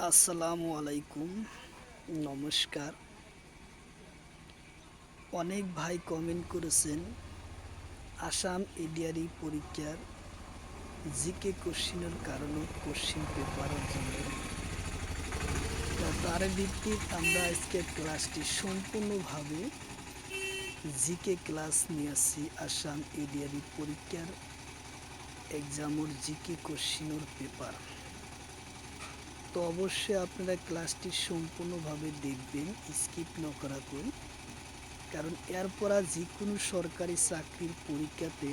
আসসালামু আলাইকুম, নমস্কার। অনেক ভাই কমেন্ট করেছেন আসাম এডিআরই পরীক্ষার জিকে কোশ্চিনের কারণে কোশ্চিন পেপারের জন্য। তার ভিত্তিক আমরা আজকে ক্লাসটি সম্পূর্ণভাবে জিকে ক্লাস নিয়ে আসছি। আসাম এডিআরই পরীক্ষার এক্সামের জিকে কোশ্চিনের পেপার। তো অবশ্যই আপনারা ক্লাসটি সম্পূর্ণভাবে দেখবেন, স্কিপ না করা করে, কারণ এরপর যে কোনো সরকারি চাকরির পরীক্ষাতে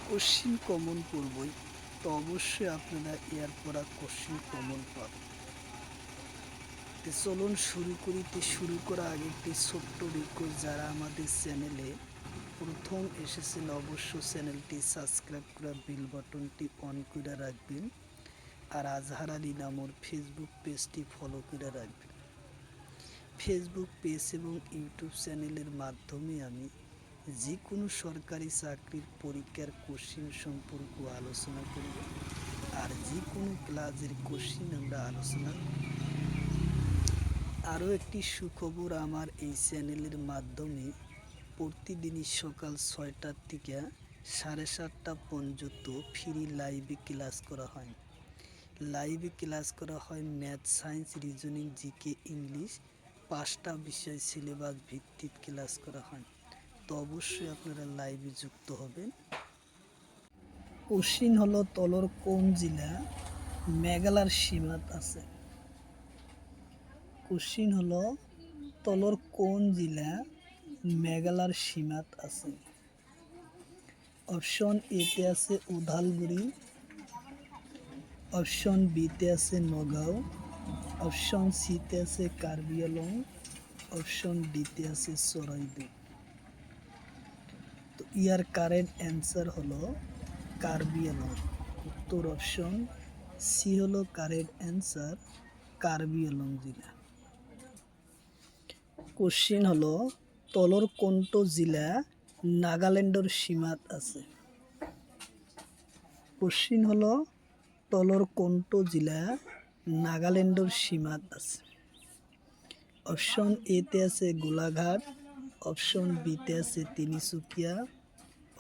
কোশ্চিন কমন পড়বই। তো অবশ্যই আপনারা এরপর কোশ্চিন কমন পাবেন। তো চলুন শুরু করি। শুরু করার আগে একটি ছোট্ট রিকোয়েস্ট, যারা আমাদের চ্যানেলে প্রথম এসেছেন অবশ্যই চ্যানেলটি সাবস্ক্রাইব করে বেল বাটনটি অন করে রাখবেন, আর আজহার আলী নামের ফেসবুক পেজটি ফলো করে রাখবেন। ফেসবুক পেজ এবং ইউটিউব চ্যানেলের মাধ্যমে আমি যে কোনো সরকারি চাকরির পরীক্ষার কোশ্চিন সম্পর্কে আলোচনা করব, আর যে কোনো ক্লাসের কোশ্চিন আমরা আলোচনা করব। আরও একটি সুখবর, আমার এই চ্যানেলের মাধ্যমে প্রতিদিনই সকাল 6টার থেকে 7:30 পর্যন্ত ফ্রি লাইভে ক্লাস করা হয়। Math, science, reasoning, GK, English, 5টা বিষয় সিলেবাস ভিত্তিক ক্লাস করা হয়। তো অবশ্যই আপনারা লাইভে যুক্ত হবেন। কোশ্চিন হলো, তলর কোন জেলা মেঘালয়ের সীমাত আছে? কোশ্চিন হলো, তলর কোন জেলা মেঘালয়ের সীমাত আছে? অপশন এতে আছে উদালগুড়ি, অপশন বিতে আছে নগাঁও, অপশন সিতে আছে কার্বি আংলং, অপশন ডিতে আছে চরাইদ্বীপ। তো ইয়ার কারেক্ট অ্যান্সার হলো কার্বি আংলং। উত্তর অপশন সি হলো কারেক্ট অ্যান্সার, কার্বি আংলং জেলা। কোশ্চিন হলো, তলর কোনটো জেলা নাগাল্যান্ডের সীমাত আছে? কোশ্চিন হলো, তলর কোনটো জেলা নাগাল্যান্ডের সীমাত আছে? অপশন এতে আছে গোলাঘাট, অপশন বিতে আছে তিনিসুকিয়া,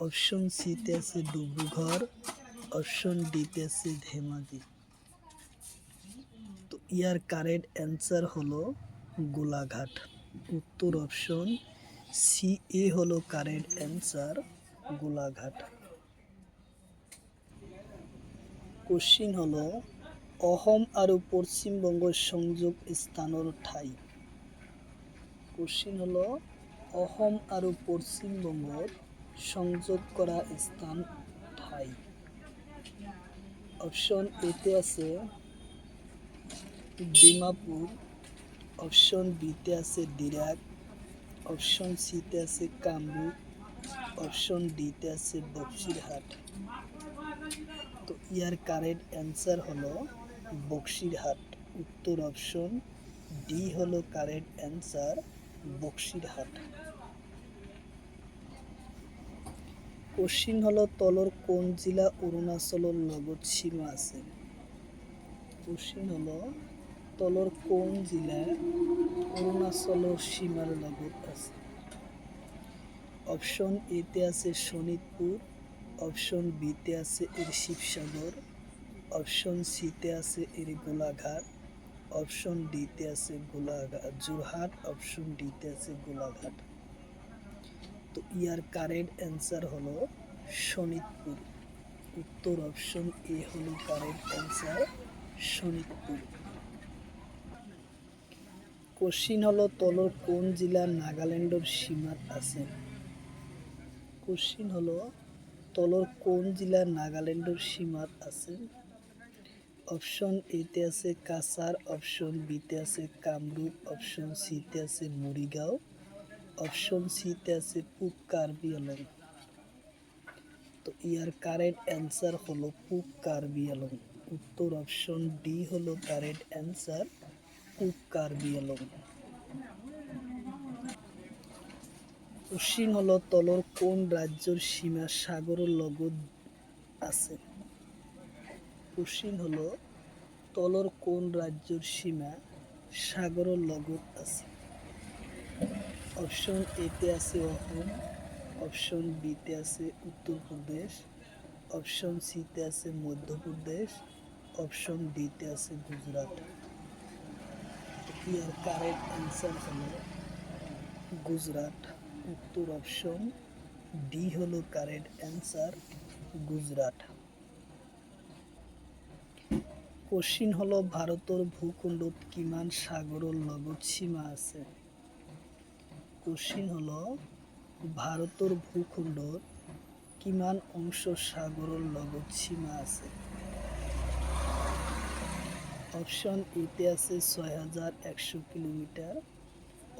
অপশন সিতে আছে ডিব্রুগড়, অপশন ডিতে আছে ধেমাজি। তো ইয়ার কারেক্ট অ্যান্সার হলো গোলাঘাট। উত্তর অপশন সি এ হলো কারেক্ট অ্যান্সার, গোলাঘাট। কোশ্চিন হলো, অসম আর পশ্চিমবঙ্গ সংযোগ স্থানের ঠাই? কোশ্চিন হলো, অসম আর পশ্চিমবঙ্গর সংযোগ করা স্থান ঠাই? অপশন এতে আছে ডিমাপুর, অপশন বিতে আছে ডিরাক, অপশন সিতে আছে কামরূপ, অপশন ডিতে আছে বক্সিরহাট। তো ইয়ার কারেক্ট অ্যান্সার হলো বক্সিরহাট। উত্তর অপশন ডি হলো কারেক্ট অ্যান্সার, বক্সিরহাট। কোশ্চিন হলো, তলর কোন জেলা অরুণাচলের লগত সীমা আছে? কোশ্চিন হলো, তলর কোন জেলা অরুণাচলের সীমার লগত আছে? অপশন এতে আছে শোনিতপুর, অপশন বিতে আছে এর শিবসাগর, অপশন সিতে আছে এর গোলাঘাট, অপশন ডিতে আছে যোরহাট, অপশন ডিতে আছে গোলাঘাট। তো ইয়ার কারেক্ট অ্যান্সার হলো শোনিতপুর। উত্তর অপশন এ হলো কারেক্ট অ্যান্সার, শোনিতপুর। কোশ্চিন হলো, তলর কোন জেলা নাগাল্যান্ডের সীমাত আছে? কোশ্চিন হলো, তলর কোন জেলা নাগাল্যান্ডের সীমাত আছে? অপশন এতে আছে কাছাড়, অপশন বিতে আছে কামরূপ, অপশন সিতে আছে মরিগাঁও, অপশন সিতে আছে পূব কার্বি আংলং। তো ইয়ার কারেক্ট অ্যান্সার হলো পূব কার্বি আংলং। উত্তর অপশন ডি হলো কারেক্ট অ্যান্সার, পূব কার্বি আংলং। কোশ্চিন হলো, তলর কোন রাজ্যের সীমা সাগরের লগত আছে? কোশ্চিন হলো, তলৰ কোন ৰাজ্যৰ সীমা সাগৰৰ লগত আছে? অপশন এতে আছে অসম, অপশন বিতে আছে উত্তরপ্রদেশ, অপশন সিতে আছে মধ্যপ্রদেশ, অপশন ডিতে আছে গুজরাট। ইয়ার কারেক্ট অ্যান্সার হলো গুজরাট। উত্তর অপশন ডি হলো কারেক্ট অ্যান্সার, গুজরাট। কোশ্চিন হলো ভারতের ভূখণ্ডত কিমান সাগৰৰ লগত সীমা আছে? কোশ্চিন হলো ভারতের ভূখণ্ডত কিমান অংশ সাগৰৰ লগত সীমা আছে? অপশন এতে আছে ৬,১০০ কিলোমিটার,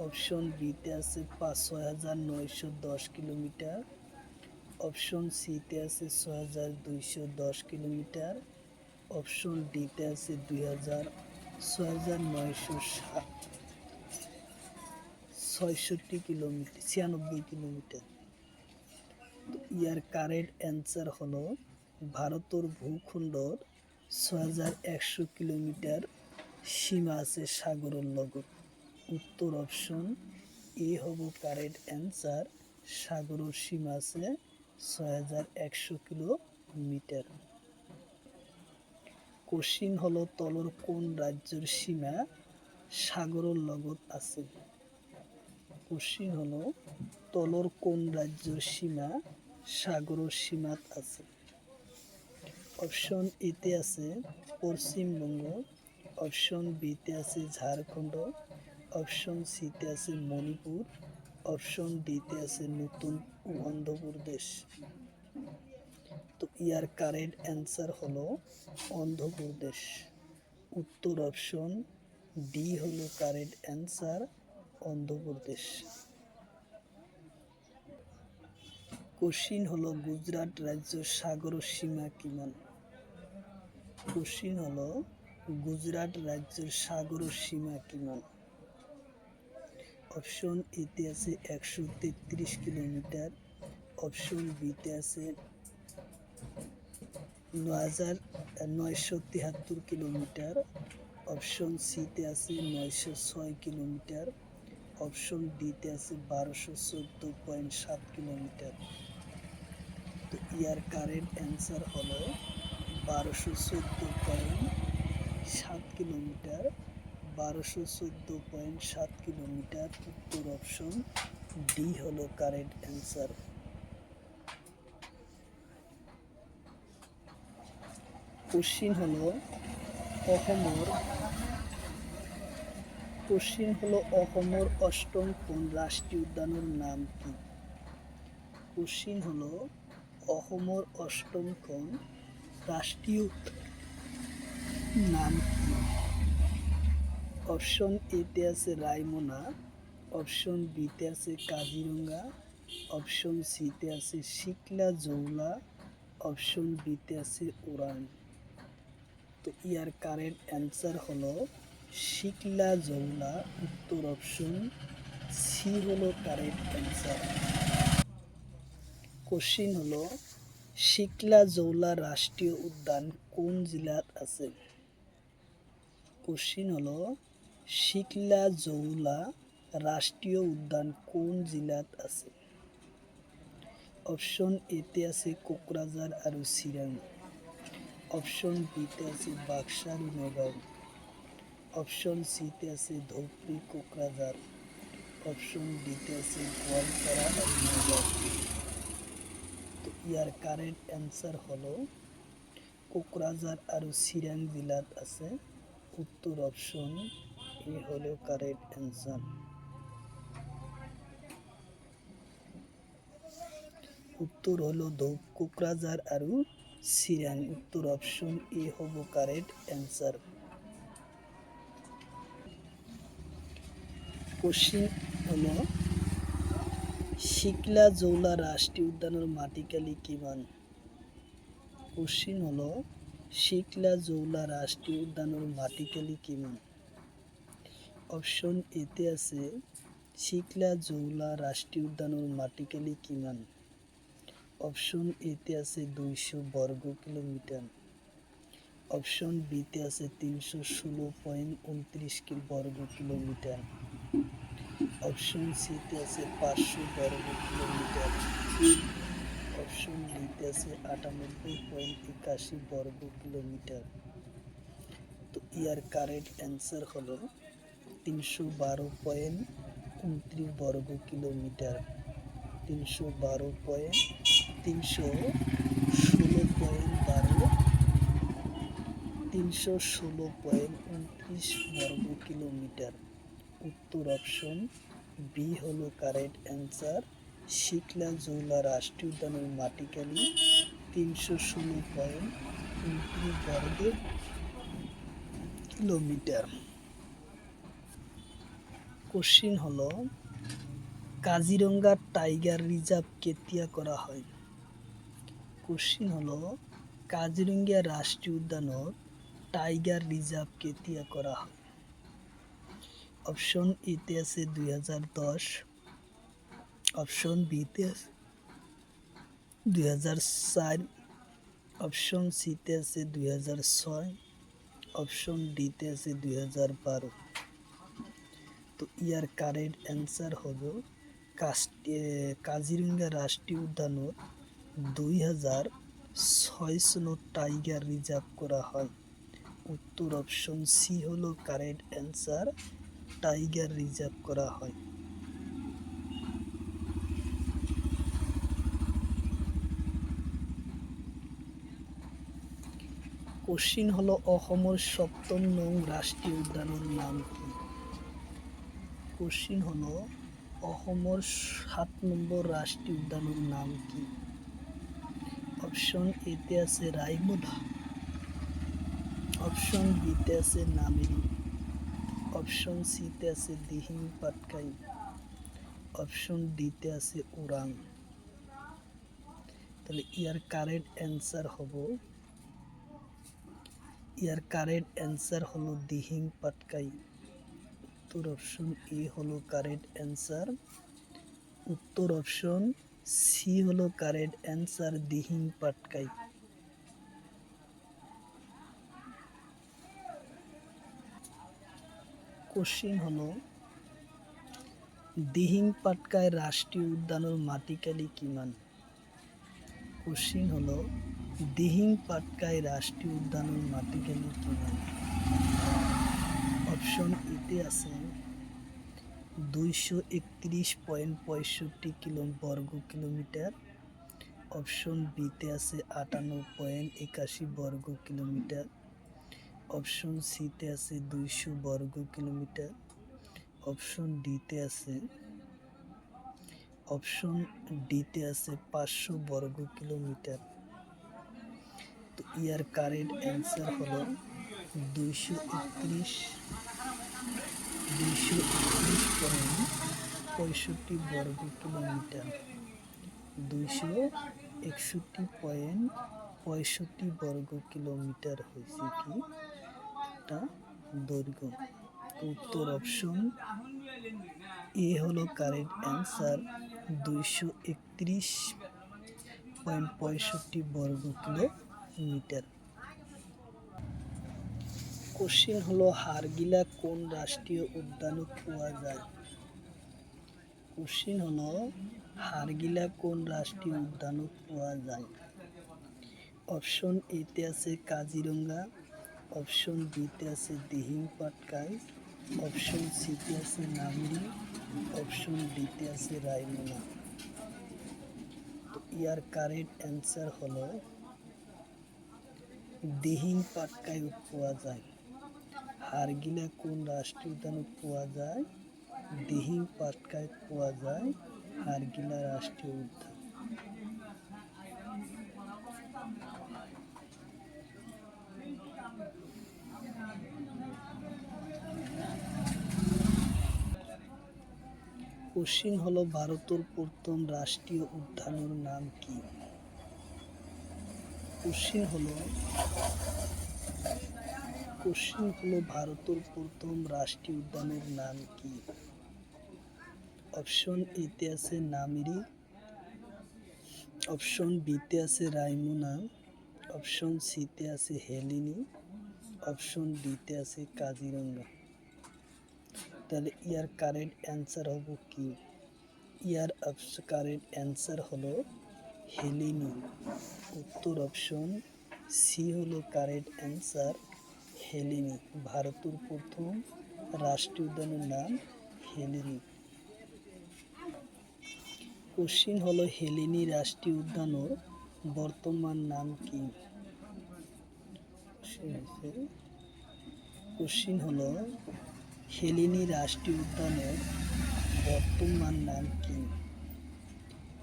অপশন বিতে আছে ৬,৯১০ কিলোমিটার, অপশন সিতে আছে ৬,২১০ কিলোমিটার, অপশন ডিতে আছে ৬,৯৬৬ কিলোমিটার ৯৬ কিলোমিটার। ইয়ার কারেক্ট অ্যান্সার হলো ভারতের ভূখণ্ডর ৬,১০০ কিলোমিটার সীমা আছে সাগরের লগত। উত্তর অপশন এ হব কারেক্ট অ্যান্সার, সাগরের সীমা আছে ৬,১০০ কিলোমিটার। কোশ্চিন হলো তলৰ কোন রাজ্যের সীমা সাগরের লগত আছে? কোশ্চিন হলো তলৰ কোন রাজ্যের সীমা সাগরের সীমাত আছে? অপশন এতে আছে পশ্চিমবঙ্গ, অপশন বিতে আছে ঝাড়খণ্ড, অপশন সিতে আছে মণিপুর, অপশন ডিতে আছে নতুন অন্ধ্রপ্রদেশ। তো ইয়ার কারেক্ট অ্যান্সার হলো অন্ধ্রপ্রদেশ। উত্তর অপশন ডি হলো কারেক্ট অ্যান্সার, অন্ধ্রপ্রদেশ। কোশ্চিন হলো গুজরাট রাজ্যের সাগরের সীমা কিমান? কোশ্চিন হলো গুজরাট রাজ্যের সাগরের সীমা কিমান? অপশন এতে আছে ১৩৩ কিলোমিটার, অপশন বিতে আছে ৯,৯৭৩ কিলোমিটার, অপশন সিতে আছে ৯০৬ কিলোমিটার, অপশন ডিতে আছে ১২১৪.৭ কিলোমিটার। তো ইয়ার কারেক্ট অ্যান্সার হলো ১২১৪.৭ কিলোমিটার। ১২১৪.৭ কিলোমিটার। উত্তর অপশন ডি হলো কারেক্ট অ্যান্সার। কোশ্চিন হলো অসমৰ অষ্টম কোন রাষ্ট্রীয় উদ্যানের নাম কি? কোশ্চিন হলো অসমৰ অষ্টম কোন রাষ্ট্রীয় নাম কি? অপশন এতে আছে রায়মনা, অপশন বিতে আছে কাজিরঙ্গা, অপশন সিতে আছে শিকলা জৌলা, অপশন বিতে আছে ওরাং। তো ইয়ার কারেক্ট অ্যান্সার হলো শিকলা জৌলা। উত্তর অপশন সি হলো কারেক্ট অ্যান্সার। কোশ্চিন হলো শিকলা জৌলা রাষ্ট্রীয় উদ্যান কোন জেলাত আছে? কোশ্চিন হলো শিকলা জৌলা রাষ্ট্রীয় উদ্যান কোন জেলাত আছে? অপশন এতে আছে কোকরাঝার আর চিৰাং, অপশন বিতে আছে বাক্সা আর নগাঁও, অপশন সিতে আছে ধুবড়ী কোকরাঝার, অপশন ডিতে আছে গোৱালপাৰা আর নগাঁও। তো ইয়ার কারেক্ট অ্যান্সার হলো কোকরাঝার আর চিৰাং জেলাত আছে। উত্তর অপশন এ হলো কারেক্ট অ্যান্সার। উত্তর হলো কোকরাঝার আর চিৰাং। উত্তর অপশন এ হব কারেক্ট অ্যান্সার। কোশ্চিন হলো শিকলা জৌলা রাষ্ট্রীয় উদ্যানের মাটিকালি কিমান? কোশ্চিন হলো শিকলা জৌলা রাষ্ট্রীয় উদ্যানের মাটিকালি কিমান? অপশন এতে আছে শিকলা জৌলা রাষ্ট্রীয় উদ্যানের মাটিকালি কিমান? অপশন এতে আছে ২০০ বর্গ কিলোমিটার, অপশন বিতে আছে 316.29 বর্গ কিলোমিটার। অপশন সিতে আছে 500 বর্গ কিলোমিটার। অপশন ডিতে আছে 98.81 বর্গ কিলোমিটার। তো ইয়ার কারেক্ট অ্যান্সার হলো 312.29 বর্গ কিলোমিটার। 316.29 বর্গ কিলোমিটার। উত্তর অপশন বি হলো কারেক্ট অ্যান্সার। শিকলা জৌলা রাষ্ট্রীয় উদ্যানের মাটিকালি 316.29 বর্গ কিলোমিটার। কোশ্চিন হলো কাজিরঙ্গা টাইগার রিজার্ভ কেতিয়া করা হয়। কোশ্চিন হলো কাজিরঙ্গা রাষ্ট্রীয় উদ্যানত টাইগার রিজার্ভ কেতিয়া করা হয়। অপশন এতে আছে 2010, অপশন বিতে আছে 2004, অপশন সিতে আছে 2006, অপশন ডিতে আছে 2012। তো ইয়ার কারেক্ট অ্যান্সার হলো কাজিরঙ্গা রাষ্ট্রীয় উদ্যানত 2006 সনত টাইগার রিজার্ভ করা হয়। উত্তর অপশন সি হলো কারেক্ট অ্যান্সার, টাইগার রিজার্ভ করা হয়। কোশ্চিন হলো অসমৰ 7ম নং রাষ্ট্রীয় উদ্যানের নাম কি। কোশ্চিন হলো অসমৰ 7 নম্বৰ রাষ্ট্রীয় উদ্যানের নাম কি। অপশন এতে আছে রায়মনা, অপশন বিতে আছে নামেরি, অপশন সিতে আছে দিহিং পাটকাই, অপশন ডিতে আছে ওরাং। তাহলে ইয়ার কারেক্ট অ্যান্সার হলো দিহিং পাটকাই। উত্তর অপশন এ হলো কারেক্ট অ্যান্সার। উত্তর অপশন সি হলো correct answer, Dihing Patkai. Question হলো দিহিং পাটকাই রাষ্ট্রীয় উদ্যানের মাটিকালি কিমান। কোশ্চিন হলো দিহিং পাটকাই রাষ্ট্রীয় উদ্যানের মাটিকালি কিমান। অপশন এতে আছে 231.65 বর্গ কিলোমিটার। অপশন বিতে আছে 58.81 বর্গ কিলোমিটার। অপশন সিতে আছে 200 বর্গ কিলোমিটার। অপশন ডিতে আছে 500 বর্গ কিলোমিটার। তো ইয়ার কারেক্ট অ্যান্সার হলো 261.65 বর্গ কিলোমিটার। 261.65 বর্গ কিলোমিটার হয়েছে কি একটা দৈর্ঘ্য। উত্তর অপশন এ হলো কারেক্ট অ্যান্সার, 231.65 বর্গ কিলোমিটার। কোশ্চিন হলো হাড়গিলা কোন রাষ্ট্রীয় উদ্যানত পাওয়া যায়। কোশ্চিন হলো হাড়গিলা কোন রাষ্ট্রীয় উদ্যানত পাওয়া যায়। অপশন এতে আছে কাজিরঙ্গা, অপশন বিতে আছে দিহিং পাটকাই, অপশন সিতে আছে নামেরি, অপশন ডিতে আছে রায়মনা। তো ইয়ার কারেক্ট অ্যান্সার হলো দিহিং পাটকাই পাওয়া যায়। হাড়গিলা কোন রাষ্ট্রীয় উদ্যানত পাওয়া যায়। দিহিং পাটকাই পাওয়া যায় হাড়গিলা রাষ্ট্রীয় উদ্যান। কোশ্চিন হলো ভারতের প্রথম রাষ্ট্রীয় উদ্যানের নাম কি। কোশ্চিন হলো ভারতের প্রথম রাষ্ট্রীয় উদ্যানের নাম কি। অপশন এতে আছে নামেরি, অপশন বিতে আছে রায়মনা, অপশন সিতে আছে হেলিনি, অপশন ডিতে আছে কাজিরঙ্গা। তাহলে ইয়ার কারেক্ট অ্যান্সার হবো কি? ইয়ার কারেক্ট অ্যান্সার হলো হেলিনি। উত্তর অপশন সি হলো কারেক্ট অ্যান্সার, হেলিনি। ভারতের প্রথম রাষ্ট্রীয় উদ্যানের নাম হেলিনি। কোশ্চিন হলো হেলিনি রাষ্ট্রীয় উদ্যানের বর্তমান নাম কি? কোশ্চিন হলো হেলিনি রাষ্ট্রীয় উদ্যানের বর্তমান নাম কি?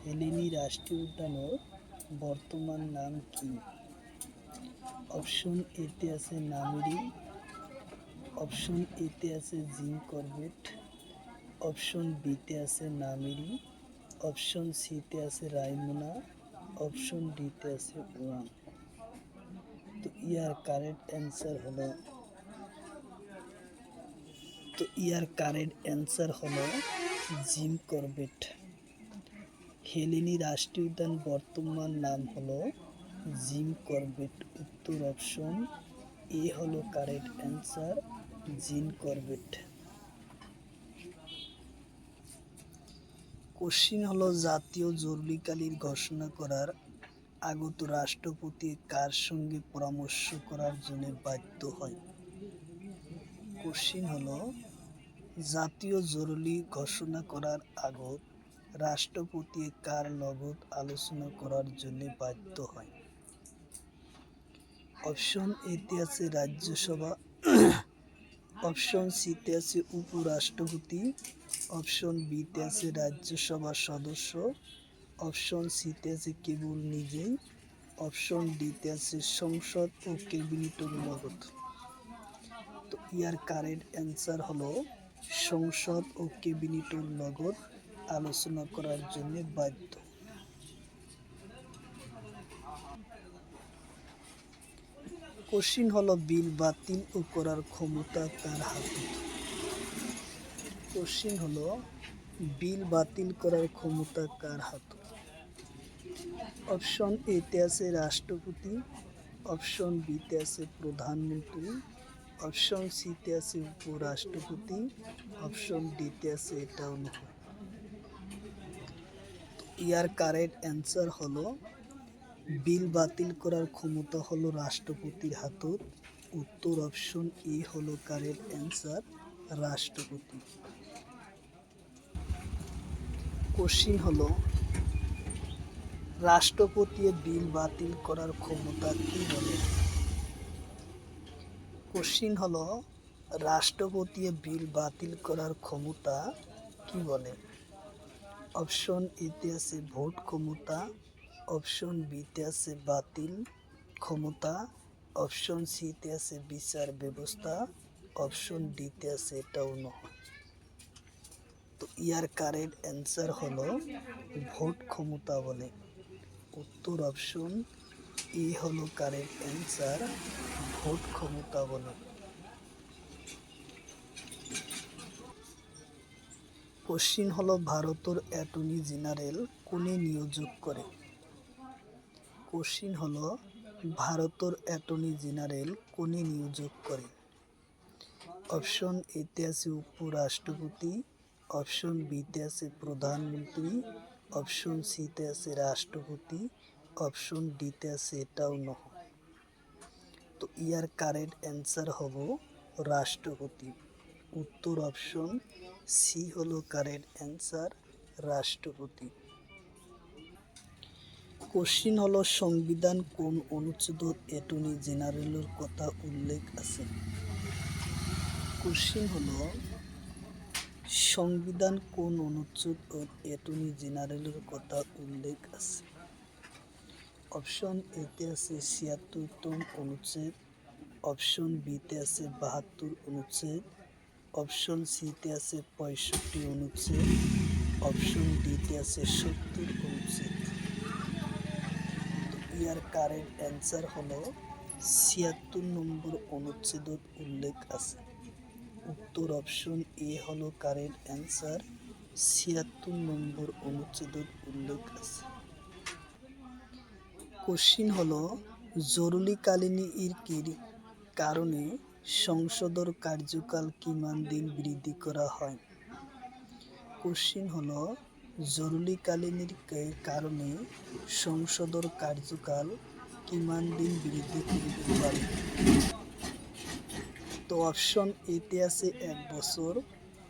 হেলিনি রাষ্ট্রীয় উদ্যানের বর্তমান নাম কি? অপশন এতে আছে নামেরি, অপশন এতে আছে জিম করবেট, অপশন বিতে আছে নামেরি, অপশন সিতে আছে রায়মোনা, অপশন ডিতে আছে ওয়াং। তো ইয়ার কারেক্ট অ্যান্সার হলো জিম করবেট। হেলিনি রাষ্ট্রীয় উদ্যান বর্তমান নাম হলো জিম করবেট। উত্তর অপশন এ হলো correct answer, Jim Corbett. Question হলো জাতীয় জরুরিকালীন ঘোষণা করার আগত রাষ্ট্রপতি কার সঙ্গে পরামর্শ করার জন্য বাধ্য হয়? কোশ্চিন হলো জাতীয় জরুরি ঘোষণা করার আগত রাষ্ট্রপতি কার লগত আলোচনা করার জন্য বাধ্য হয়? অপশন এতে আছে রাজ্যসভা, অপশন সিতে আছে উপরাষ্ট্রপতি, অপশন বিতে আছে রাজ্যসভার সদস্য, অপশন সিতে আছে কেবল নিজেই, অপশন ডিতে আছে সংসদ ও ক্যাবিনেটের লগত। তো ইয়ার কারেক্ট অ্যান্সার হলো সংসদ ও ক্যাবিনেটের লগত আলোচনা করার জন্য বাধ্য। কোশ্চিন হলো বিল বাতিল ও করার ক্ষমতা কার হাতে? কোশ্চিন হলো বিল বাতিল করার ক্ষমতা কার হাতে? অপশন এতে আছে রাষ্ট্রপতি, অপশন বিতে আছে প্রধানমন্ত্রী, অপশন সিতে আছে উপরাষ্ট্রপতি, অপশন ডিতে আছে এটাও নয়। ইয়ার কারেক্ট অ্যান্সার হলো বিল বাতিল করার ক্ষমতা হলো রাষ্ট্রপতির হাতত। উত্তর অপশন এ হলো কারেক্ট অ্যান্সার, রাষ্ট্রপতি। কোশ্চিন হলো রাষ্ট্রপতি বিল বাতিল করার ক্ষমতা কি বলে? কোশ্চিন হলো রাষ্ট্রপতি বিল বাতিল করার ক্ষমতা কি বলে? অপশন এতে আছে ভোট ক্ষমতা, অপশন বিতে আছে বাতিল ক্ষমতা, অপশন সিতে আছে বিচার ব্যবস্থা, অপশন ডিতে আছে এটাও নয়। তো ইয়ার কারেক্ট অ্যান্সার হলো ভোট ক্ষমতা বলে। উত্তর অপশন এ হলো কারেক্ট অ্যান্সার, ভোট ক্ষমতা বলে। কোশ্চিন হলো ভারতের অ্যাটর্নি জেনারেল কোনে নিয়োগ করে? কোশ্চিন হলো ভারতের অ্যাটর্নি জেনারেল কোনে নিয়োগ করে? অপশন এতে আছে উপরাষ্ট্রপতি, অপশন বিতে আছে প্রধানমন্ত্রী, অপশন সিতে আছে রাষ্ট্রপতি, অপশন ডিতে আছে এটাও নয়। তো ইয়ার কারেক্ট অ্যান্সার হবো রাষ্ট্রপতি। উত্তর অপশন সি হলো কারেক্ট অ্যান্সার, রাষ্ট্রপতি। কোশ্চিন হলো সংবিধান কোন অনুচ্ছেদত অ্যাটর্নি জেনারেলের কথা উল্লেখ আছে? কোশ্চিন হলো সংবিধান কোন অনুচ্ছেদত অ্যাটর্নি জেনারেলের কথা উল্লেখ আছে? অপশন এতে আছে ৭৬তম অনুচ্ছেদ, অপশন বিতে আছে ৭২ অনুচ্ছেদ, অপশন সিতে আছে ৬৫ অনুচ্ছেদ, অপশন ডিতে আছে ৭০ অনুচ্ছেদ। ইয়ার কারেক্ট অ্যান্সার হলো ৭৬ নম্বর অনুচ্ছেদত উল্লেখ আছে। উত্তর অপশন এ হলো কারেক্ট অ্যান্সার, ৭৬ নম্বর অনুচ্ছেদত উল্লেখ আছে। কোশ্চিন হলো জরুরিকালীন কারণে সংসদের কার্যকাল কিমান দিন বৃদ্ধি করা হয়? কোশ্চিন হলো জরুরিকালীনের কারণে সংসদের কার্যকাল কিমান দিন বৃদ্ধি করতে পারে? তো অপশন এতে আছে 1 বছর,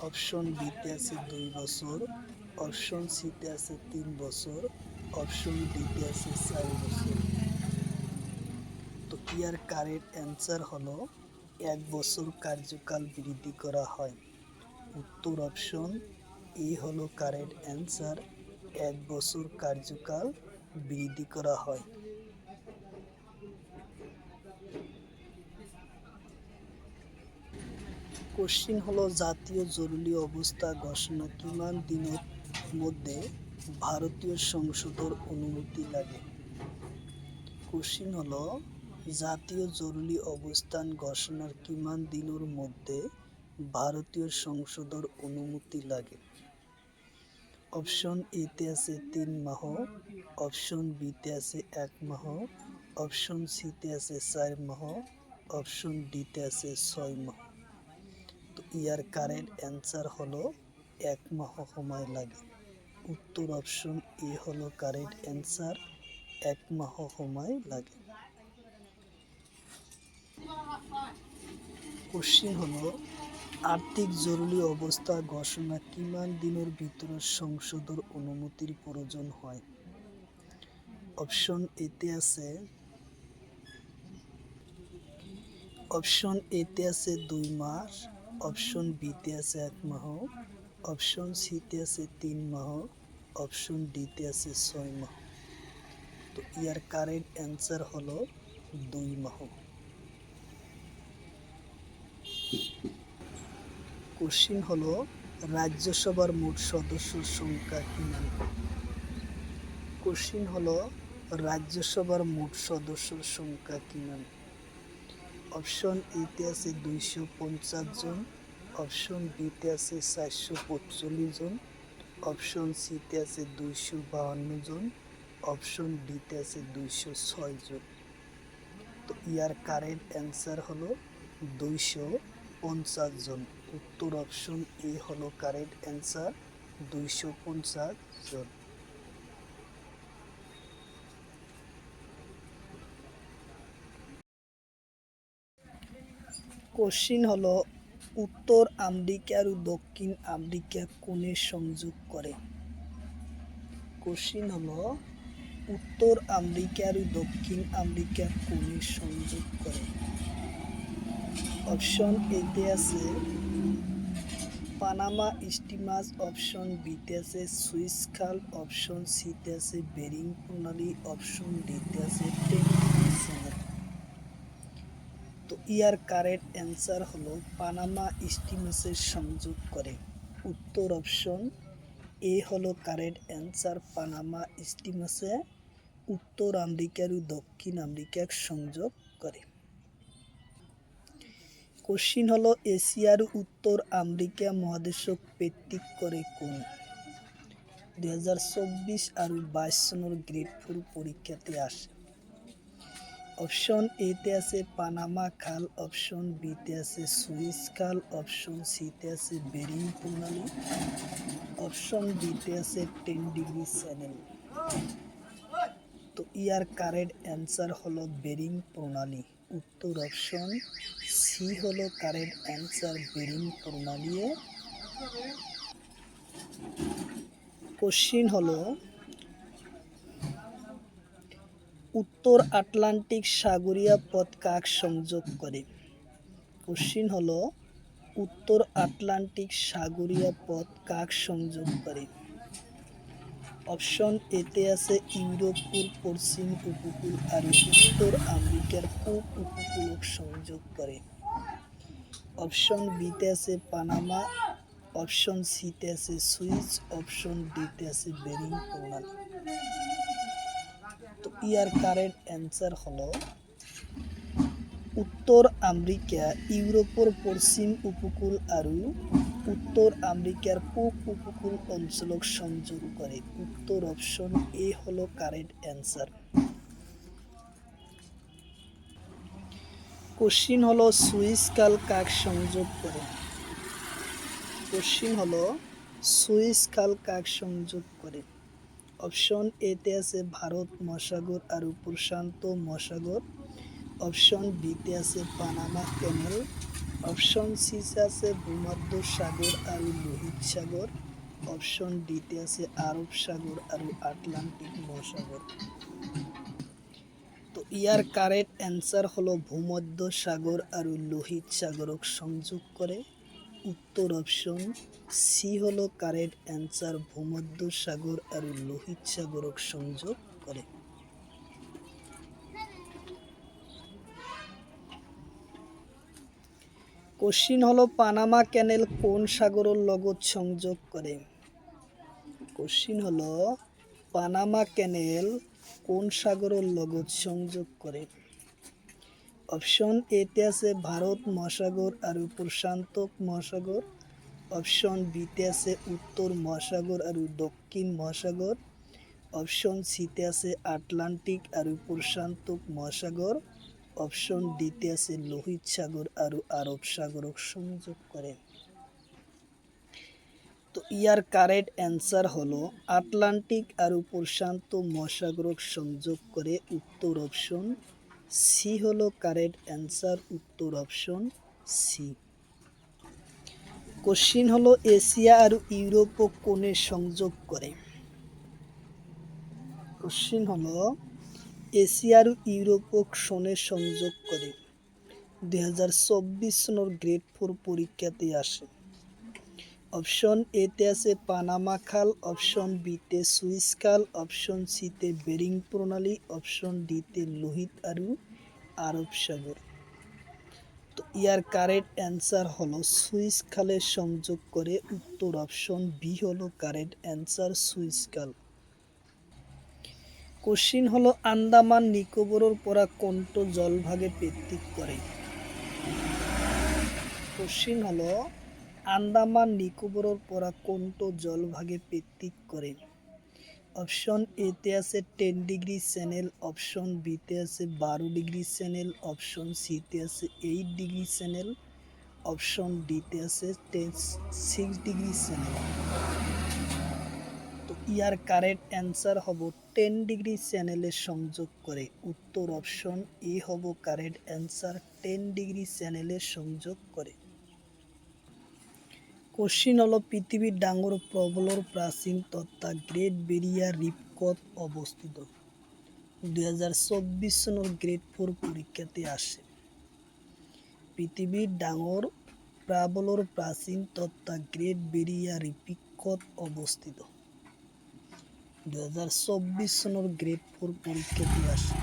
অপশন বিতে আছে 2 বছর, অপশন সিতে আছে 3 বছর, অপশন ডিতে আছে 4 বছর। তো ইয়ার কারেক্ট অ্যান্সার হলো 1 বছর কার্যকাল বৃদ্ধি করা হয়। উত্তর অপশন এ হলো কারেক্ট অ্যান্সার, 1 বছর কার্যকাল বৃদ্ধি করা হয়। কোশ্চিন হলো জাতীয় জরুরি অবস্থা ঘোষণা কিমান দিনের মধ্যে ভারতীয় সংসদের অনুমতি লাগে? কোশ্চিন হলো জাতীয় জরুরি অবস্থান ঘোষণার কিমান দিনের মধ্যে ভারতীয় সংসদের অনুমতি লাগে? অপশন এতে আছে 3 মাহ, অপশন বিতে আছে 1 মাহ, অপশন সিতে আছে 4 মাহ, অপশন ডিতে আছে 6 মাহ। তো ইয়ার কারেক্ট অ্যান্সার হলো 1 মাহ সময় লাগে। উত্তর অপশন এ হলো কারেক্ট অ্যান্সার, 1 মাহ সময় লাগে। কোশ্চিন হলো আর্থিক জরুরি অবস্থা ঘোষণা কিমান দিনের ভিতরে সংসদের অনুমতির প্রয়োজন হয়? অপশন এতে আছে 2 মাস, অপশন বিতে আছে 1 মাহ, অপশন সিতে আছে 3 মাহ, অপশন ডিতে আছে 6 মাহ। তো ইয়ার কারেক্ট অ্যান্সার হলো 2 মাহ। কোশ্চিন হলো রাজ্যসভার মোট সদস্যর সংখ্যা কিমান? কোশ্চিন হলো রাজ্যসভার মোট সদস্যর সংখ্যা কিমান? অপশন এতে আছে 250 জন, অপশন বিতে আছে 445 জন, অপশন সিতে আছে 252 জন, অপশন ডিতে আছে 206 জন। তো ইয়ার কারেক্ট অ্যান্সার হলো 250 জন। উত্তর অপশন এ হলো কারেক্ট অ্যান্সার, 250 জন। কোশ্চিন হলো উত্তর আমেরিকা আর দক্ষিণ আমেরিকা কোণে সংযোগ করে? কোশ্চিন হলো উত্তর আমেরিকা আর দক্ষিণ আমেরিকা কোণে সংযোগ করে? অপশন এতে আছে পানামা স্টিমার, অপশন বিতে আছে সুইস খাল, অপশন সিতে আছে বেরিং প্রণালী, অপশন ডিতে আছে টেনরিফ চ্যানেল। তো ইয়ার কারেক্ট অ্যান্সার হলো পানামা স্টিমাসের সংযোগ করে। উত্তর অপশন এ হলো কারেক্ট অ্যান্সার, পানামা স্টিমাসে উত্তর আমেরিকা ও দক্ষিণ আমেরিকা সংযোগ করে। কোশ্চিন হলো এশিয়ার উত্তর আমেরিকা মহাদেশক ভিত্তিক করে কোন? 2024 আর 22 সনের গ্রেড 4 পরীক্ষাতে আসে। অপশন এতে আছে পানামা খাল, অপশন বিতে আছে সুইস খাল, অপশন সিতে আছে বেরিং প্রণালী, অপশন ডিতে আছে 10 ডিগ্রি চ্যানেল। তো ইয়ার কারেক্ট অ্যান্সার হলো বেরিং প্রণালী। উত্তর অপশন সি হলো কারেক্ট অ্যান্সার, বেরিং প্রণালী। কোশ্চিন হলো উত্তর আটলান্টিক সাগরীয় পথ কাক সংযোগ করে? কোশ্চিন হলো উত্তর আটলান্টিক সাগরীয় পথ কাক সংযোগ করে? অপশন এতে আছে ইউরোপের পশ্চিম উপকূল আর উত্তর আমেরিকার পূব উপকূলক সংযোগ করে। অপশন বিতে আছে পানামা, অপশন সিতে আছে সুইস, অপশন ডিতে আছে বেরিং প্রণালী। তো ইয়ার কারেক্ট অ্যান্সার হলো উত্তর আমেরিকা ইউরোপের পশ্চিম উপকূল আর উত্তর আমেরিকার পূব উপকূল অঞ্চলক সংযোগ করে। উত্তর অপশন এ হলো কারেক্ট অ্যান্সার। কোশ্চিন হলো সুইস কাল কাক সংযোগ করে? কোশ্চিন হলো সুইস কাল কাক সংযোগ করে? অপশন এতে আছে ভারত মহাসাগর আর প্রশান্ত মহাসাগর, অপশন বিতে আছে পানামা ক্যানেল, অপশন সিতে আছে ভূমধ্য সাগর আর লোহিত সাগর, অপশন ডিতে আছে আরব সাগর আর আটলান্টিক মহাসাগর। তো ইয়ার কারেক্ট অ্যান্সার হলো ভূমধ্য সাগর আর লোহিত সাগরক সংযোগ করে। উত্তর অপশন সি হলো কারেক্ট অ্যান্সার, ভূমধ্য সাগর আর লোহিত সাগরক সংযোগ করে। কোশ্চিন হলো পানামা ক্যানেল কোন সাগরের লগত সংযোগ করে? কোশ্চিন হলো পানামা ক্যানেল কোন সাগরের লগত সংযোগ করে? অপশন এতে আছে ভারত মহাসাগর আর প্রশান্ত মহাসাগর, অপশন বিতে আছে উত্তর মহাসাগর আর দক্ষিণ মহাসাগর, অপশন সিতে আছে আটলান্টিক আর প্রশান্ত মহাসাগর, অপশন ডিতে আছে লোহিত সাগর আর আরব সাগরক সংযোগ করে। তো ইয়ার কারেক্ট অ্যান্সার হলো আটলান্টিক আর প্রশান্ত মহাসাগরক সংযোগ করে। উত্তর অপশন সি হলো কারেক্ট অ্যান্সার, উত্তর অপশন সি। কোশ্চিন হলো এশিয়া আর ইউরোপ কোণে সংযোগ করে? কোশ্চিন হলো এশিয়া আর ইউরোপ কোণে সংযোগ করে? 2024 সনের গ্রেড 4 পরীক্ষাতে আসে। অপশন এতে আছে পানামা খাল, অপশন বিতে সুইস খাল, অপশন সিতে বেরিং প্রণালী, অপশন ডিতে লোহিত আর আরব সাগর। তো ইয়ার কারেক্ট অ্যান্সার হলো সুইস খালের সংযোগ করে। উত্তর অপশন বি হলো কারেক্ট অ্যান্সার, সুইস খাল। কোশ্চিন হলো আন্দামান নিকোবরের পরা কোনট জলভাগে পেত্তিক করে? কোশ্চিন হলো আন্দামান নিকোবরের পরা কোনট জলভাগে পেত্তিক করে? অপশন এতে আছে 10 ডিগ্রি চ্যানেল, অপশন বিতে আছে 12 ডিগ্রি চ্যানেল, অপশন সিতে আছে 8 ডিগ্রি চ্যানেল, অপশন ডিতে আছে 6 ডিগ্রি চ্যানেল। তো ইয়ার কারেক্ট অ্যান্সার হব 10 ডিগ্রি চ্যানেলে সংযোগ করে। উত্তর অপশন এ হব কারেক্ট অ্যান্সার, 10 ডিগ্রি চ্যানেলে সংযোগ করে। কোশ্চিন হলো পৃথিবীর ডাঙর প্রবলর প্রাচীন তথা গ্রেট বেরিয়ার রিফ কত অবস্থিত? 2024 সনের গ্রেড 4 পরীক্ষাতে আসে। পৃথিবীর ডাঙর প্রাবলর প্রাচীন তথা গ্রেট বেরিয়ার রিফ কত অবস্থিত? 2024 সনের গ্রেড 4 পরীক্ষাতে আসে।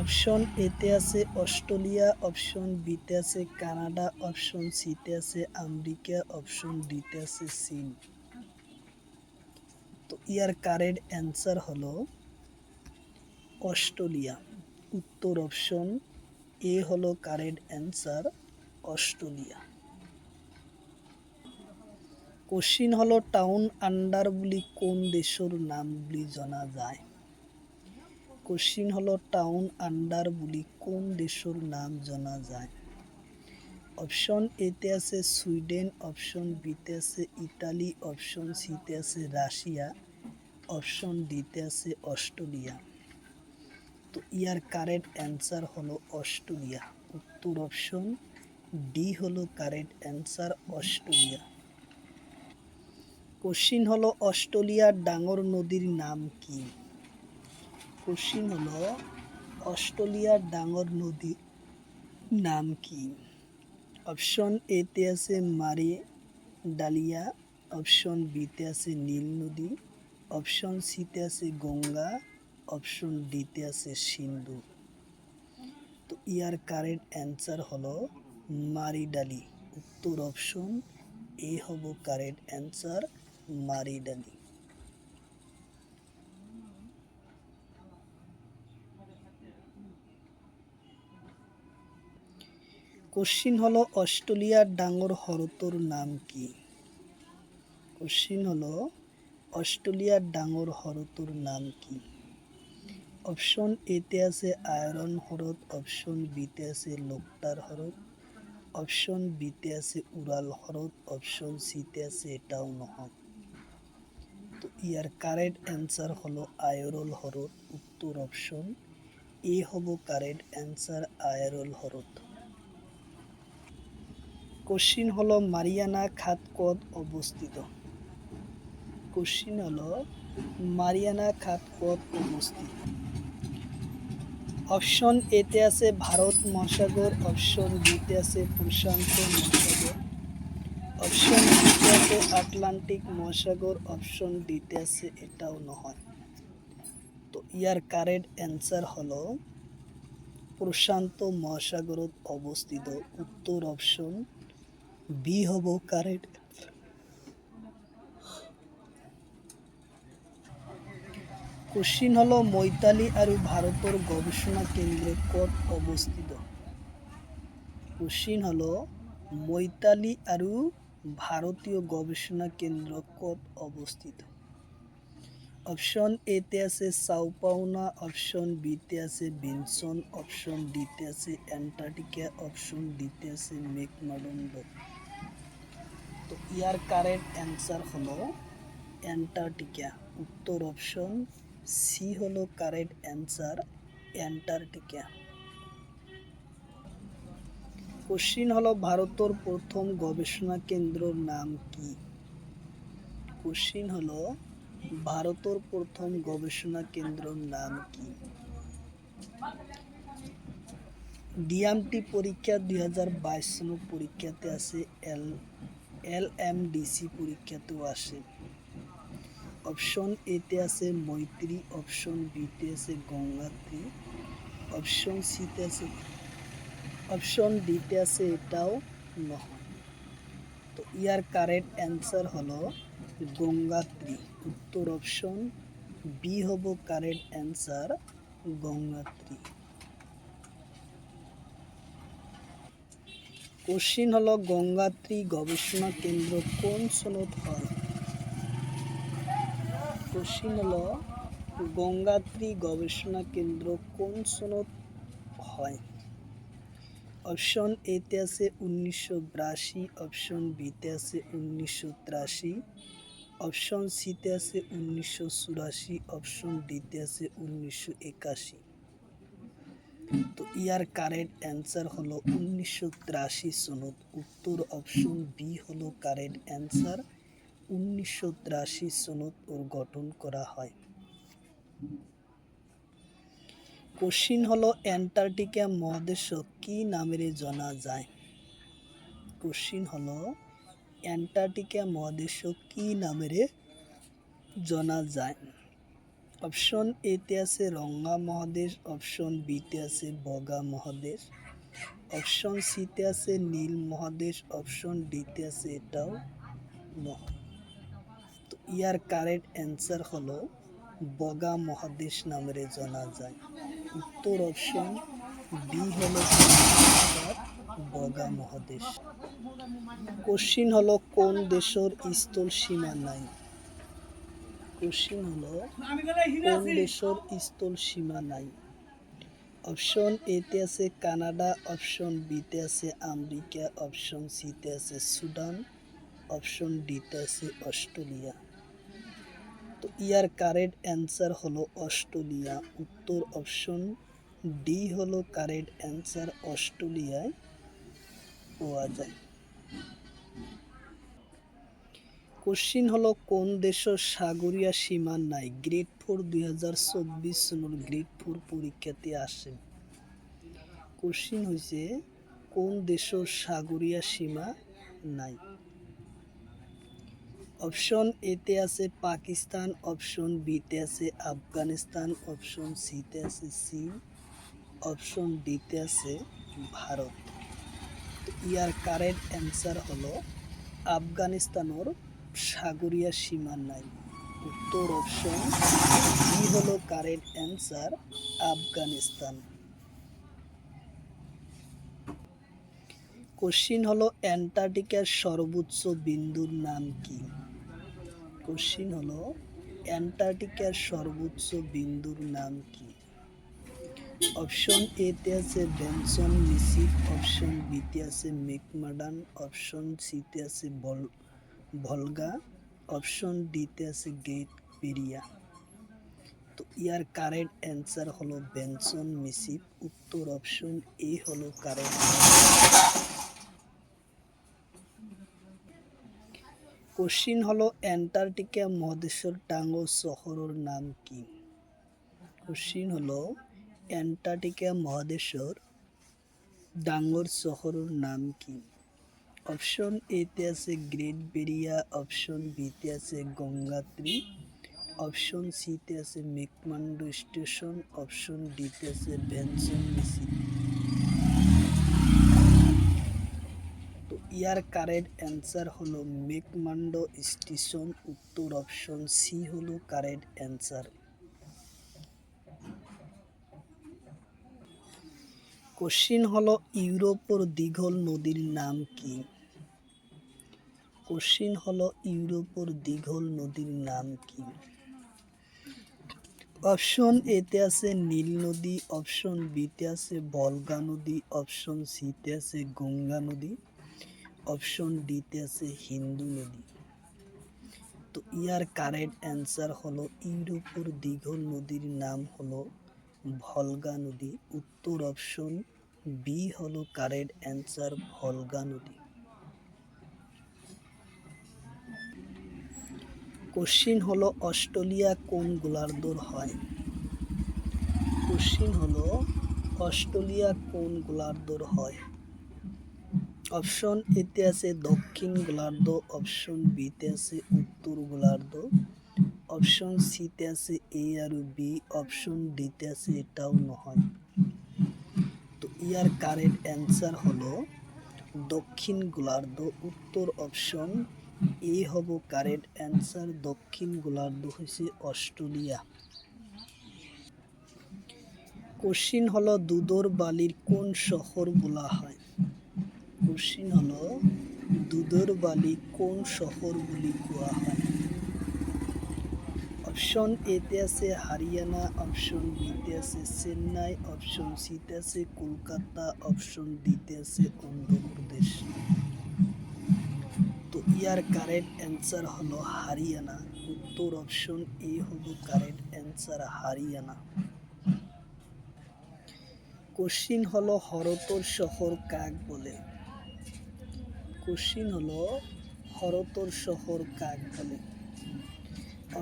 অপশন এতে আছে অস্ট্রেলিয়া, অপশন বিতে আছে কানাডা, অপশন সিতে আছে আমেরিকা, অপশন ডিতে আছে চীন। তো ইয়ার কারেক্ট অ্যান্সার হলো অস্ট্রেলিয়া। উত্তর অপশন এ হলো কারেক্ট অ্যান্সার, অস্ট্রেলিয়া। কোশ্চিন হলো টাউন আন্ডার বুলি কোন দেশের নাম বুলি জানা যায়? কোশ্চিন হলো টাউন আন্ডার বুলি কোন দেশের নাম জানা যায়? অপশন এতে আছে সুইডেন, অপশন বিতে আছে ইতালি, অপশন সিতে আছে রাশিয়া, অপশন ডিতে আছে অস্ট্রেলিয়া। তো ইয়ার কারেক্ট অ্যান্সার হলো অস্ট্রেলিয়া। উত্তর অপশন ডি হলো কারেক্ট অ্যান্সার, অস্ট্রেলিয়া। কোশ্চিন হলো অস্ট্রেলিয়ার ডাঙর নদীর নাম কি? কোশ্চিন হলো অস্ট্রেলিয়ার ডাঙর নদীর নাম কি? অপশন এতে আছে মারি ডালিয়া, অপশন বিতে আছে নীল নদী, অপশন সিতে আছে গঙ্গা, অপশন ডিতে আছে সিন্ধু। তো ইয়ার কারেক্ট অ্যান্সার হলো মারিডালি। উত্তর অপশন এ হব কারেক্ট অ্যান্সার, মারিডালি। কোশ্চিন হলো অস্ট্রেলিয়ার ডাঙর হ্রদর নাম কি? কোশ্চিন হলো অস্ট্রেলিয়ার ডাঙর হ্রদর নাম কি? অপশন এতে আছে আয়রন হ্রদ, অপশন বিতে আছে লোকটার হ্রদ, অপশন বিতে আছে উড়াল হ্রদ, অপশন সিতে আছে এটাও নহয়। তো ইয়ার কারেক্ট অ্যান্সার হলো আয়রল হ্রদ। উত্তর অপশন এ হব কারেক্ট অ্যান্সার, আয়রল হ্রদ। কোশ্চিন হলো মারিয়ানা খাত কত অবস্থিত? কোশ্চিন হলো মারিয়ানা খাত কত অবস্থিত? অপশন এতে আছে ভারত মহাসাগর, অপশন বিতে আছে প্রশান্ত মহাসাগর, অপশন বিতে আছে আটলান্টিক মহাসাগর, অপশন ডিতে আছে এটাও নহয়। তো ইয়ার কারেক্ট অ্যান্সার হলো প্রশান্ত মহাসাগরত অবস্থিত। উত্তর অপশন বি হব কারেক্ট। কোশ্চিন হলো মৈতালি আৰু ভারতের গবেষণা কেন্দ্র কত অবস্থিত? কোশ্চিন হলো মৈতালি আৰু ভারতীয় গবেষণা কেন্দ্র কত অবস্থিত? অপশন এতে আছে সাউপাওনা, অপশন বিতে আছে ভিনসন, অপশন ডিতে আছে অ্যান্টার্কটিকা, অপশন ডিতে আছে ম্যাকমার্ডো। তো ইয়ার কারেক্ট অ্যান্সার হলো অ্যান্টার্কটিকা। উত্তর অপশন সি হলো কারেক্ট অ্যান্সার, অ্যান্টার্কটিকা। কোশ্চিন হলো ভারতের প্রথম গবেষণা কেন্দ্রর নাম কি? কোশ্চিন হলো ভারতের প্রথম গবেষণা কেন্দ্রর নাম কি? ডিএমটি পরীক্ষা 2022 সনের পরীক্ষাতে আছে, এলএমডিসি পরীক্ষাতেও আসে। অপশন এতে আছে মৈত্রী, অপশন বিতে আছে গঙ্গাত্রী, অপশন সিতে আছে, অপশন ডিতে আছে এটাও নহয়। তো ইয়ার কারেক্ট অ্যান্সার হলো গঙ্গাত্রী। উত্তর অপশন বি হব কারেক্ট অ্যান্সার, গঙ্গাত্রী। কোশ্চিন হলো গঙ্গাত্রী গবেষণা কেন্দ্র কোন সনত হয়? কোশ্চিন হলো গঙ্গাত্রী গবেষণা কেন্দ্র কোন সনত হয়? অপশন এতে আছে 1982, অপশন বিতে আছে 1983, অপশন সিতে আছে 1984, অপশন ডিতে আছে 1981। তো ইয়ার কারেক্ট অ্যান্সার হলো 1983 সনত। উত্তর অপশন বি হলো কারেক্ট অ্যান্সার, 1983 সনত ওর গঠন করা হয়। কোশ্চিন হলো অ্যান্টার্কটিকা মহাদেশ কি নামেরে জানা যায়? কোশ্চিন হলো অ্যান্টার্কটিকা মহাদেশ কি নামেরে জানা যায়? অপশন এতে আছে রঙ্গা মহাদেশ, অপশন বিতে আছে বগা মহাদেশ, অপশন সিতে আছে নীল মহাদেশ, অপশন ডিতে আছে এটাও নহয়। তো ইয়ার কারেক্ট অ্যান্সার হলো বগা মহাদেশ নামেরে জানা যায়। উত্তর অপশন বি হলো বগা মহাদেশ। কোশ্চিন হলো কোন দেশের স্থল সীমা নাই? কোশ্চিন হলো কোন দেশের স্থল সীমা নাই? অপশন এতে আছে কানাডা, অপশন বিতে আছে আমেরিকা, অপশন সিতে আছে সুদান, অপশন ডিতে আছে অস্ট্রেলিয়া। তো ইয়ার কারেক্ট অ্যান্সার হলো অস্ট্রেলিয়া। উত্তর অপশন ডি হলো কারেক্ট অ্যান্সার, অস্ট্রেলিয়ায় পাওয়া যায়। কোশ্চিন হলো কোন দেশের সাগরীয় সীমা নাই? গ্রেড 4 2024 সনের গ্রেড 4 পরীক্ষাতে আসে। কোশ্চিন হয়েছে কোন দেশের সাগরীয় সীমা নাই? অপশন এতে আছে পাকিস্তান, অপশন বিতে আছে আফগানিস্তান, অপশন সিতে আছে চীন, অপশন ডিতে আছে ভারত। ইয়ার কারেক্ট অ্যান্সার হলো আফগানিস্তানের সাগরীয় সীমা নাই। উত্তর অপশন বি হলো কারেক্ট অ্যান্সার, আফগানিস্তান। কোশ্চিন হলো অ্যান্টার্কটিকার সর্বোচ্চ বিন্দুর নাম কি? কোশ্চিন হলো অ্যান্টার্কটিকার সর্বোচ্চ বিন্দুর নাম কি? অপশন এতে আছে বেনসন মিসিপ, অপশন বিতে আছে মেকমাডান, অপশন সিতে আছে ভলগা, অপশন ডিতে আছে গ্রেট পেরিয়া। তো ইয়ার কারেক্ট অ্যান্সার হলো বেনসন মিসিপ। উত্তর অপশন এ হলো কারেক্ট। কোশ্চিন হলো অ্যান্টার্কটিকা মহাদেশের ডাঙর শহরের নাম কি? কোশ্চিন হলো অ্যান্টার্কটিকা মহাদেশের ডাঙর শহরের নাম কি? অপশন এতে আছে গ্রেট বেরিয়া, অপশন বিতে আছে গঙ্গাত্রী, অপশন সিতে আছে মেকমান্ডু স্টেশন, অপশন ডিতে আছে বেনসন মিসিপ। তো ইয়ার কারেক্ট অ্যান্সার হলো মেকমান্ডো স্টেশন। উত্তর অপশন সি হলো কারেক্ট অ্যান্সার। কোশ্চিন হলো ইউরোপের দীঘল নদীর নাম কি? কোশ্চিন হলো ইউরোপের দীঘল নদীর নাম কি? অপশন এতে আছে নীল নদী, অপশন বিতে আছে ভলগা নদী, অপশন সিতে আছে গঙ্গা নদী, অপশন ডিতে আছে হিন্দু নদী। তো ইয়ার কারেক্ট অ্যান্সার হলো ইউরোপের দীঘল নদীর নাম হলো ভলগা নদী। উত্তর অপশন বি হলো কারেক্ট অ্যান্সার, ভলগা নদী। কোশ্চিন হলো অস্ট্রেলিয়া কোন গোলার্ধের হয়? কোশ্চিন হলো অস্ট্রেলিয়া কোন গোলার্ধের হয়? অপশন এতে আছে দক্ষিণ গোলার্ধ, অপশন বিতে আছে উত্তর গোলার্ধ, অপশন সিতে আছে এ আর বি, অপশন ডিতে আছে এটাও নয়। তো ইয়ার কারেক্ট অ্যান্সার হলো দক্ষিণ গোলার্ধ। উত্তর অপশন এ হব কারেক্ট অ্যান্সার। দক্ষিণ গোলার্ধ হচ্ছে অস্ট্রেলিয়া। কোশ্চিন হলো দুধের বালির কোন শহর বলা হয়? কোশ্চিন হলো দুধের বালি কোন শহর বলি কোয়া হয়? অপশন এতে আছে হরিয়ানা, অপশন বিতে আছে চেন্নাই, অপশন সিতে আছে কলকাতা, অপশন ডিতে আছে অন্ধ্রপ্রদেশ। তো ইয়ার কারেক্ট অ্যান্সার হলো হরিয়ানা। উত্তর অপশন এ হলো কারেক্ট অ্যান্সার, হরিয়ানা। কোশ্চিন হলো হরতর শহর কাক বলে? কোশ্চিন হলো হরতর শহর কাক বলে?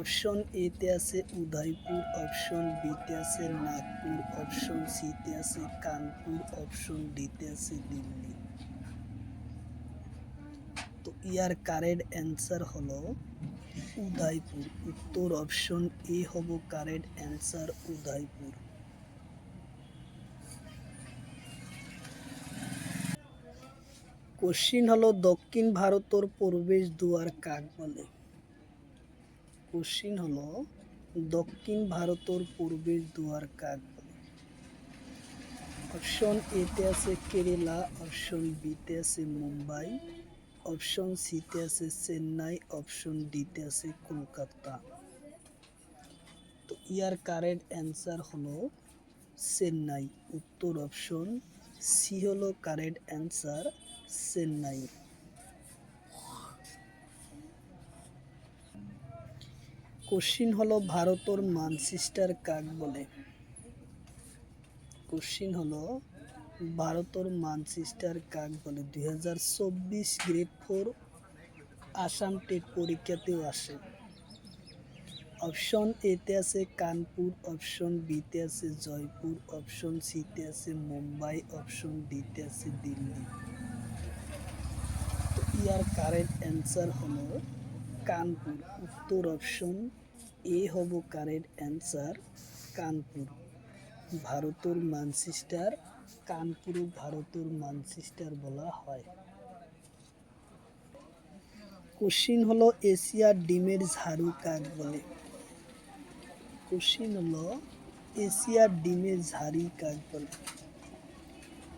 অপশন এতে আছে উদয়পুর, অপশন বিতে আছে নাগপুর, অপশন সিতে আছে কানপুর, অপশন ডিতে আছে দিল্লি। তো ইয়ার কারেক্ট অ্যান্সার হলো উদয়পুর। উত্তর অপশন এ হব কারেক্ট অ্যান্সার, উদয়পুর। কোশ্চিন হলো দক্ষিণ ভারতের প্রবেশ দুয়ার কাক বলে? কোশ্চিন হলো দক্ষিণ ভারতের প্রবেশ দুয়ার কাক বলে? অপশন এতে আছে কেরালা, অপশন বিতে আছে মুম্বাই, অপশন সিতে আছে চেন্নাই, অপশন ডিতে আছে কলকাতা। তো ইয়ার কারেক্ট অ্যান্সার হলো চেন্নাই। উত্তর অপশন সি হলো কারেক্ট অ্যান্সার, চেন্নাই। কোশ্চিন হলো ভারতের ম্যানচেস্টার কাক বলে? কোশ্চিন হলো ভারতের ম্যানচেস্টার কাক বলে? 2024 গ্রেড 4 আসাম টেট পরীক্ষাতেও আসে। অপশন এতে আছে কানপুর, অপশন বিতে আছে জয়পুর, অপশন সিতে আছে মুম্বাই, অপশন ডিতে আছে দিল্লি। তো ইয়ার কারেক্ট অ্যান্সার হলো কানপুর। উত্তর অপশন এ হব কারেক্ট অ্যান্সার, কানপুর। ভারতের ম্যানচেস্টার, কানপুর ভারতের ম্যানচেস্টার বলা হয়। কোশ্চিন হলো এশিয়ার ডিমের ঝাড়ু কাক বলে? কোশ্চিন হলো এশিয়ার ডিমের ঝাড়ি কাক বলে?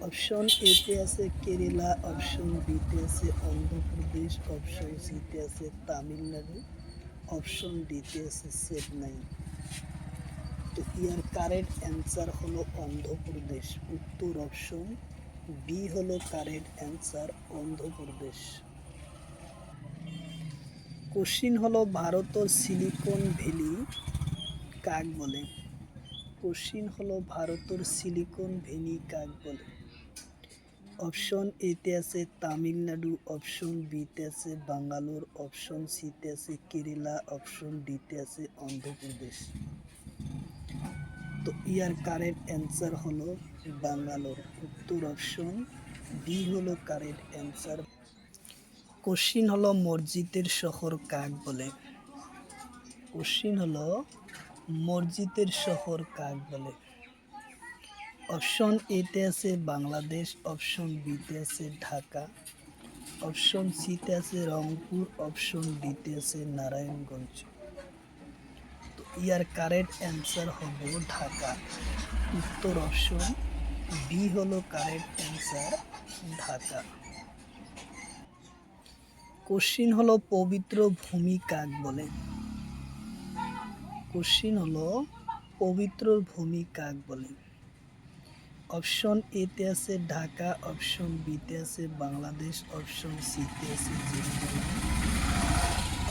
অপশন এতে আছে কেরালা, অপশন বিতে আছে অন্ধ্রপ্রদেশ, অপশন সিতে আছে তামিলনাড়ু, অপশন ডিতে আছে চেন্নাই। তো ইয়ার কারেক্ট অ্যান্সার হলো অন্ধ্রপ্রদেশ। উত্তর অপশন বি হলো কারেক্ট অ্যান্সার, অন্ধ্রপ্রদেশ। কোশ্চিন হলো ভারতের সিলিকন ভ্যালি কাক বলে? কোশ্চিন হলো ভারতের সিলিকন ভ্যালি কাক বলে? অপশন এতে আছে তামিলনাড়ু, অপশন বিতে আছে বাঙ্গালোর, অপশন সিতে আছে কেরালা, অপশন ডিতে আছে অন্ধ্রপ্রদেশ। তো ইয়ার কারেক্ট অ্যান্সার হলো বাঙ্গালোর। উত্তর অপশন বি হলো কারেক্ট অ্যান্সার। কোশ্চিন হলো মসজিদের শহর কাক বলে? কোশ্চিন হলো মসজিদের শহর কাক বলে? অপশন এতে আছে বাংলাদেশ, অপশন বিতে আছে ঢাকা, অপশন সিতে আছে রংপুর, অপশন ডিতে আছে নারায়ণগঞ্জ। তো ইয়ার কারেক্ট অ্যান্সার হলো ঢাকা। উত্তর অপশন বি হলো কারেক্ট অ্যান্সার, ঢাকা। কোশ্চিন হলো পবিত্র ভূমি কাক বলে? কোশ্চিন হলো পবিত্র ভূমি কাক বলে? অপশন এতে আছে ঢাকা, অপশন বিতে আছে বাংলাদেশ, অপশন সিতে আছে জেরুজালেম,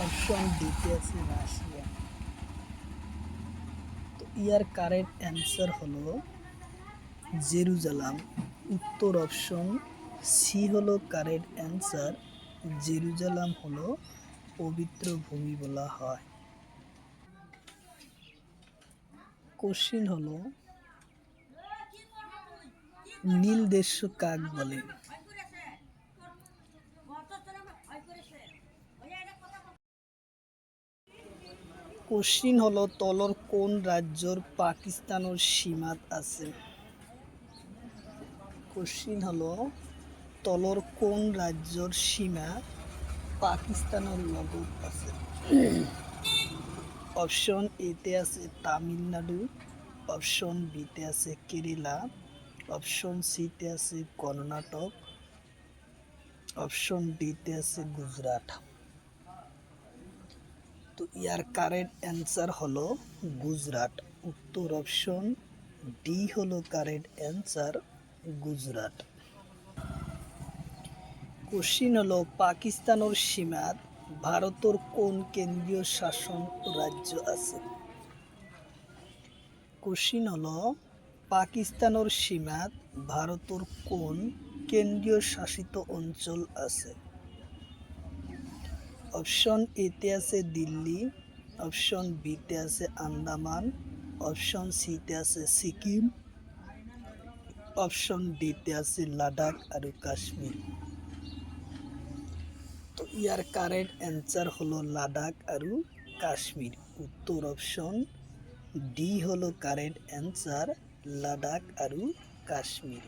অপশন ডিতে আছে রাশিয়া। তো ইয়ার কারেক্ট অ্যান্সার হলো জেরুজালেম। উত্তর অপশন সি হলো কারেক্ট অ্যান্সার, জেরুজালেম হলো পবিত্র ভূমি বলা হয়। কোশ্চিন হলো নীল দেশ কাক বলে? কোশ্চিন হলো তলর কোন রাজ্যর পাকিস্তানের সীমাত আছে? কোশ্চিন হলো তলর কোন রাজ্যর সীমা পাকিস্তানের লগত আছে? অপশন এতে আছে তামিলনাড়ু, অপশন বিতে আছে কেরালা, অপশন সিতে আছে কর্ণাটক, অপশন ডিতে আছে গুজরাট। তো ইয়ার কারেক্ট অ্যান্সার হলো গুজরাট। উত্তর অপশন ডি হলো কারেক্ট অ্যান্সার, গুজরাট। কোশ্চিন হলো পাকিস্তানের সীমাত ভারতের কোন কেন্দ্রীয় শাসন রাজ্য আছে? কোশ্চিন হলো পাকিস্তানের সীমাত ভারতের কোন কেন্দ্রীয় শাসিত অঞ্চল আছে? অপশন এতে আছে দিল্লি, অপশন বিতে আছে আন্দামান, অপশন সিতে আছে সিকিম, অপশন ডিতে আছে লাদাখ আর কাশ্মীর। তো ইয়ার কারেক্ট অ্যান্সার হলো লাদাখ আর কাশ্মীর। উত্তর অপশন ডি হলো কারেক্ট অ্যান্সার, লাদাখ আর কাশ্মীর।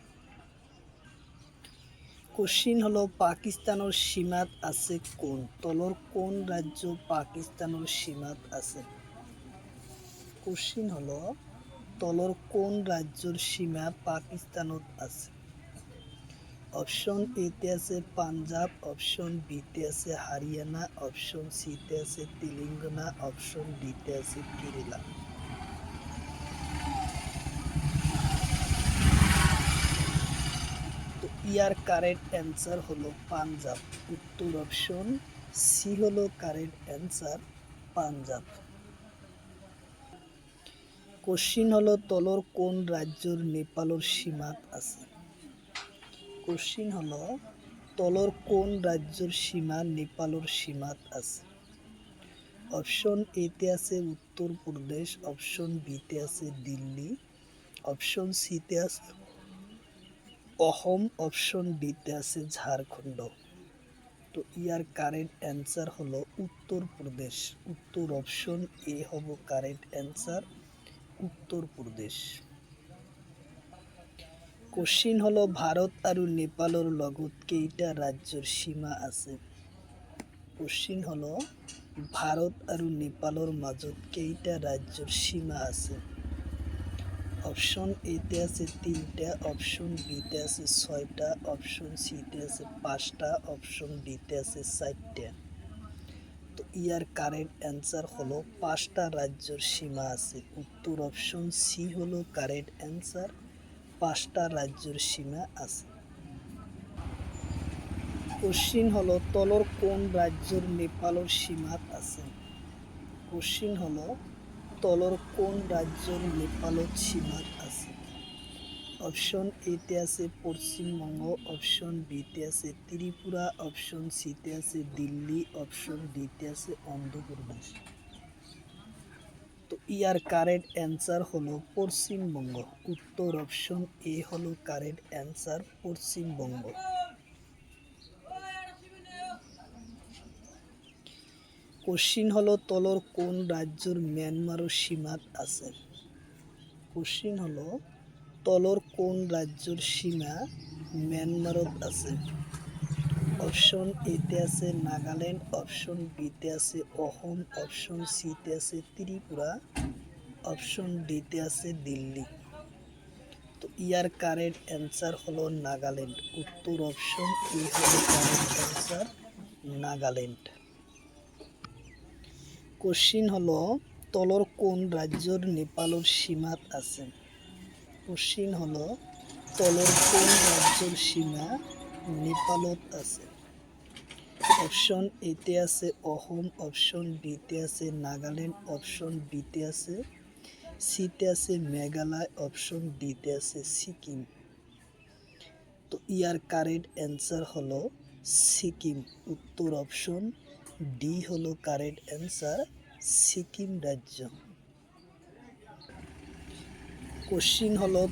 কোশ্চিন হলো পাকিস্তানের সীমাত আছে কোন? তলর কোন রাজ্য পাকিস্তানের সীমাত আছে? কোশ্চিন হলো তলর কোন রাজ্যের সীমা পাকিস্তানত আছে? অপশন এতে আছে পাঞ্জাব, অপশন বিতে আছে হরিয়ানা, অপশন সিতে আছে তেলেঙ্গানা, অপশন ডিতে আছে কেরালা। তো ইয়ার কারেক্ট অ্যান্সার হলো পাঞ্জাব। উত্তর অপশন সি হলো কারেক্ট অ্যান্সার, পাঞ্জাব। কোশ্চিন হলো তলর কোন রাজ্যের নেপালের সীমাত আছে? কোশ্চিন হলো তলর কোন রাজ্যের সীমা নেপালের সীমাত আছে? অপশন এতে আছে উত্তরপ্রদেশ, অপশন বিতে আছে দিল্লি, অপশন সিতে আছে অসম, অপশন ডিতে আছে ঝাড়খণ্ড। তো ইয়ার কারেক্ট অ্যান্সার হলো উত্তরপ্রদেশ। উত্তর অপশন এ হব কারেক্ট অ্যান্সার, উত্তরপ্রদেশ। কোশ্চিন হলো ভারত আর নেপালের লগত কেইটা রাজ্যের সীমা আছে? কোশ্চিন হলো ভারত আর নেপালের মাজত কেইটা রাজ্যের সীমা আছে? অপশন এতে আছে 3টা, অপশন বিতে আছে 6টা, অপশন সিতে আছে 5টা, অপশন ডিতে আছে 4টা। তো ইয়ার কারেক্ট অ্যান্সার হলো 5টা রাজ্যের সীমা আছে। উত্তর অপশন সি হলো কারেক্ট অ্যান্সার, 5টা রাজ্যের সীমা আছে। কোশ্চিন হলো তলর কোন রাজ্যের নেপালের সীমাত আছে? কোশ্চিন হলো তলর কোন রাজ্যের নেপালের সীমাত আছে? অপশন এতে আছে পশ্চিমবঙ্গ, অপশন বিতে আছে ত্রিপুরা, অপশন সিতে আছে দিল্লি, অপশন ডিতে আছে অন্ধ্রপ্রদেশ। তো ইয়ার কারেক্ট অ্যান্সার হলো পশ্চিমবঙ্গ। উত্তর অপশন এ হলো কারেক্ট অ্যান্সার, পশ্চিমবঙ্গ। কোশ্চিন হলো তলর কোন রাজ্যের মিয়ানমারের সীমাত আছে? কোশ্চিন হলো তলর কোন রাজ্যের সীমা মিয়ানমারত আছে? অপশন এতে আছে নাগাল্যান্ড, অপশন বিতে আছে অসম, অপশন সিতে আছে ত্রিপুরা, অপশন ডিতে আছে দিল্লি। তো ইয়ার কারেক্ট অ্যান্সার হলো নাগাল্যান্ড। উত্তর অপশন এ হলো কারেক্ট অ্যান্সার, নাগাল্যান্ড। কোশ্চিন হলো তলর কোন রাজ্যের নেপালের সীমাত আছে? কোশ্চিন হলো তলর কোন রাজ্যের সীমা নেপালত আছে? অপশন এতে আছে অসম, অপশন বিতে আছে নাগাল্যান্ড, অপশন বিতে আছে সিতে আছে মেঘালয়, অপশন ডিতে আছে সিকিম। তো ইয়ার কারেক্ট অ্যান্সার হলো সিকিম। উত্তর অপশন ডি হলো কারেক্ট অ্যান্সার, সিকিম রাজ্য। কোশ্চিন হলো